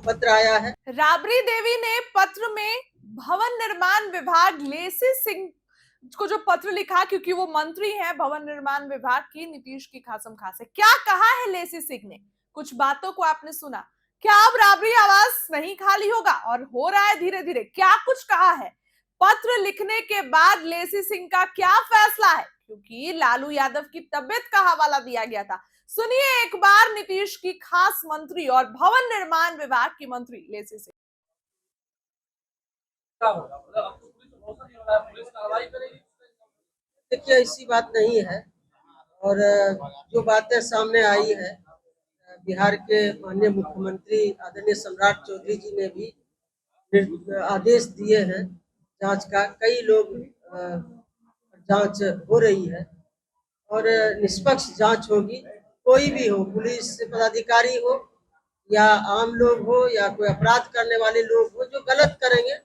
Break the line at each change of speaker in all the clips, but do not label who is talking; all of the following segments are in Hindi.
पत्र आया है।
राबड़ी देवी ने पत्र में भवन निर्माण विभाग लेसी सिंह को जो पत्र लिखा, क्योंकि वो मंत्री हैं भवन निर्माण विभाग की नीतीश की खासम खास है। क्या कहा है लेसी सिंह ने, कुछ बातों को आपने सुना। क्या अब राबड़ी आवास नहीं खाली होगा, और हो रहा है धीरे धीरे। क्या कुछ कहा है पत्र लिखने के बाद लेसी सिंह का क्या फैसला है, क्योंकि लालू यादव की तबीयत का हवाला दिया गया था। सुनिए एक बार नीतीश की खास मंत्री और भवन निर्माण विभाग की मंत्री लेसी सिंह।
देखिए, ऐसी बात नहीं है, और जो बातें सामने आई है, बिहार के माननीय मुख्यमंत्री आदरणीय सम्राट चौधरी जी ने भी आदेश दिए हैं जांच का। कई लोग जांच हो रही है और निष्पक्ष जांच होगी। कोई भी हो, पुलिस पदाधिकारी हो या आम लोग हो या कोई अपराध करने वाले लोग हो, जो गलत करेंगे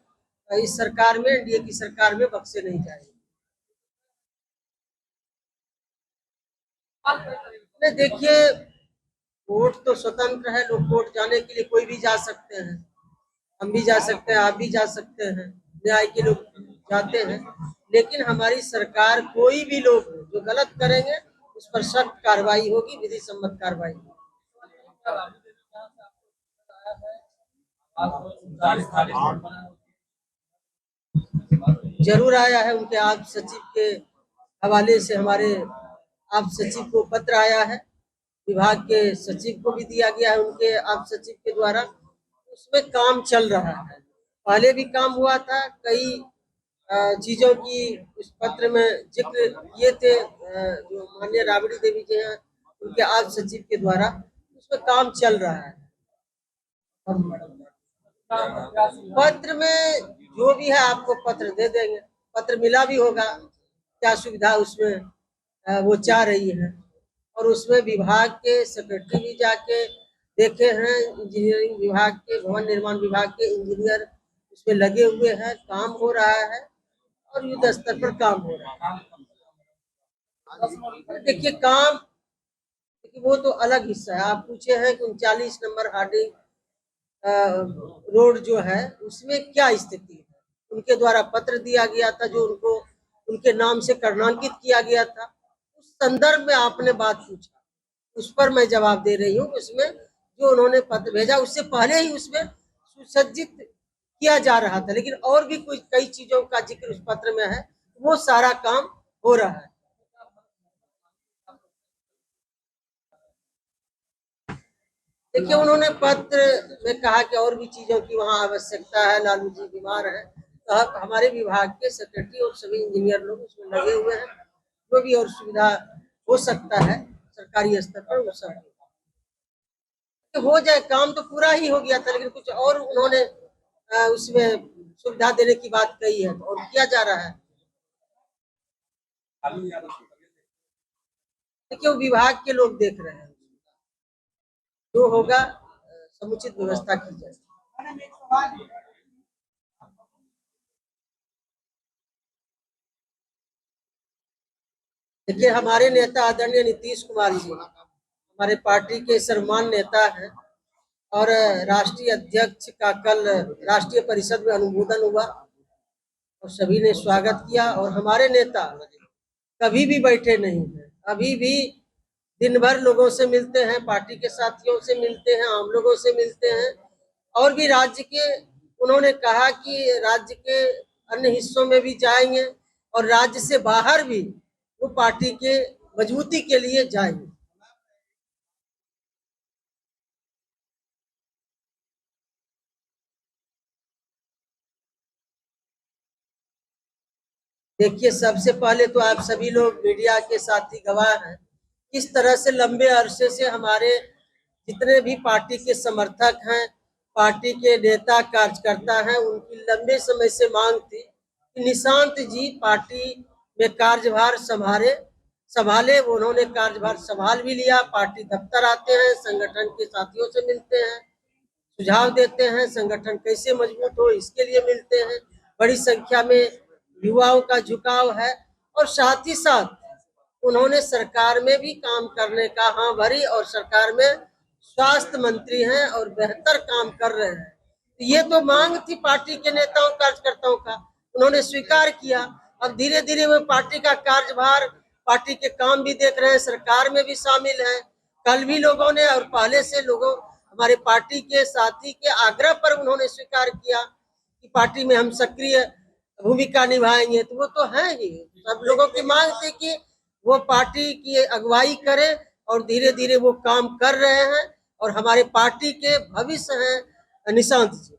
इस सरकार में, एनडीए की सरकार में बख्शे नहीं जाएंगे। देखिए, कोर्ट तो स्वतंत्र है, लोग कोर्ट जाने के लिए कोई भी जा सकते हैं, हम भी जा सकते हैं, आप भी जा सकते हैं, न्याय के लोग जाते हैं। लेकिन हमारी सरकार, कोई भी लोग जो गलत करेंगे उस पर सख्त कार्रवाई होगी, विधि सम्मत कार्रवाई होगी। जरूर आया है, उनके आप सचिव के हवाले से हमारे आप सचिव को पत्र आया है, विभाग के सचिव को भी दिया गया है उनके आप सचिव के द्वारा। उसमें काम चल रहा है, पहले भी काम हुआ था, कई चीजों की उस पत्र में जिक्र किए थे जो माननीय राबड़ी देवी जी हैं उनके आप सचिव के द्वारा, उसमें काम चल रहा है। पत्र में जो भी है आपको पत्र दे देंगे, पत्र मिला भी होगा, क्या सुविधा उसमें वो चाह रही है। और उसमें विभाग के सेक्रेटरी भी जाके देखे हैं, इंजीनियरिंग विभाग के, भवन निर्माण विभाग के इंजीनियर उसमें लगे हुए हैं, काम हो रहा है और युद्ध स्तर पर काम हो रहा है। देखिए, काम वो तो अलग हिस्सा है। आप पूछे हैं कि 39 नंबर हार्डिंग रोड जो है उसमें क्या स्थिति है। उनके द्वारा पत्र दिया गया था जो उनको उनके नाम से कर्णांकित किया गया था, उस संदर्भ में आपने बात पूछा, उस पर मैं जवाब दे रही हूँ। उसमें जो उन्होंने पत्र भेजा उससे पहले ही उसमें सुसज्जित किया जा रहा था, लेकिन और भी कुछ कई चीजों का जिक्र उस पत्र में है, वो सारा काम हो रहा है। देखिए, उन्होंने पत्र में कहा कि और भी चीजों की वहाँ आवश्यकता है, लालू जी बीमार है, तो हमारे विभाग के सेक्रेटरी और सभी इंजीनियर लोग उसमें लगे हुए हैं, जो भी और सुविधा हो सकता है सरकारी स्तर पर वो सब हो जाए। काम तो पूरा ही हो गया था, लेकिन कुछ और उन्होंने उसमें सुविधा देने की बात कही है और किया जा रहा है। देखिए, वो विभाग के लोग देख रहे हैं, जो होगा समुचित व्यवस्था की जाए। देखिए, हमारे नेता आदरणीय नीतीश कुमार जी हमारे पार्टी के सर्वमान्य नेता हैं और राष्ट्रीय अध्यक्ष का कल राष्ट्रीय परिषद में अनुमोदन हुआ और सभी ने स्वागत किया। और हमारे नेता कभी भी बैठे नहीं हैं, अभी भी दिन भर लोगों से मिलते हैं, पार्टी के साथियों से मिलते हैं, आम लोगों से मिलते हैं। और भी राज्य के, उन्होंने कहा कि राज्य के अन्य हिस्सों में भी जाएंगे और राज्य से बाहर भी वो पार्टी के मजबूती के लिए जाएंगे। देखिए, सबसे पहले तो आप सभी लोग मीडिया के साथी गवाह हैं, किस तरह से लंबे अरसे से हमारे जितने भी पार्टी के समर्थक हैं, पार्टी के नेता कार्यकर्ता हैं, उनकी लंबे समय से मांग थी कि निशांत जी पार्टी में कार्यभार संभाले। उन्होंने कार्यभार संभाल भी लिया, पार्टी दफ्तर आते हैं, संगठन के साथियों से मिलते हैं, सुझाव देते हैं, संगठन कैसे मजबूत हो इसके लिए मिलते हैं। बड़ी संख्या में युवाओं का झुकाव है और साथ ही साथ उन्होंने सरकार में भी काम करने का हाँ भरी और सरकार में स्वास्थ्य मंत्री हैं और बेहतर काम कर रहे हैं। ये तो मांग थी पार्टी के नेताओं कार्यकर्ताओं का, उन्होंने स्वीकार किया। अब धीरे धीरे वो पार्टी का कार्यभार, पार्टी के काम भी देख रहे हैं, सरकार में भी शामिल हैं। कल भी लोगों ने और पहले से लोगों हमारे पार्टी के साथी के आग्रह पर उन्होंने स्वीकार किया कि पार्टी में हम सक्रिय भूमिका निभाएंगे। तो वो तो है ही, सब लोगों की मांग थी कि वो पार्टी की अगुवाई करे और धीरे धीरे वो काम कर रहे हैं और हमारे पार्टी के भविष्य हैं निशांत जी।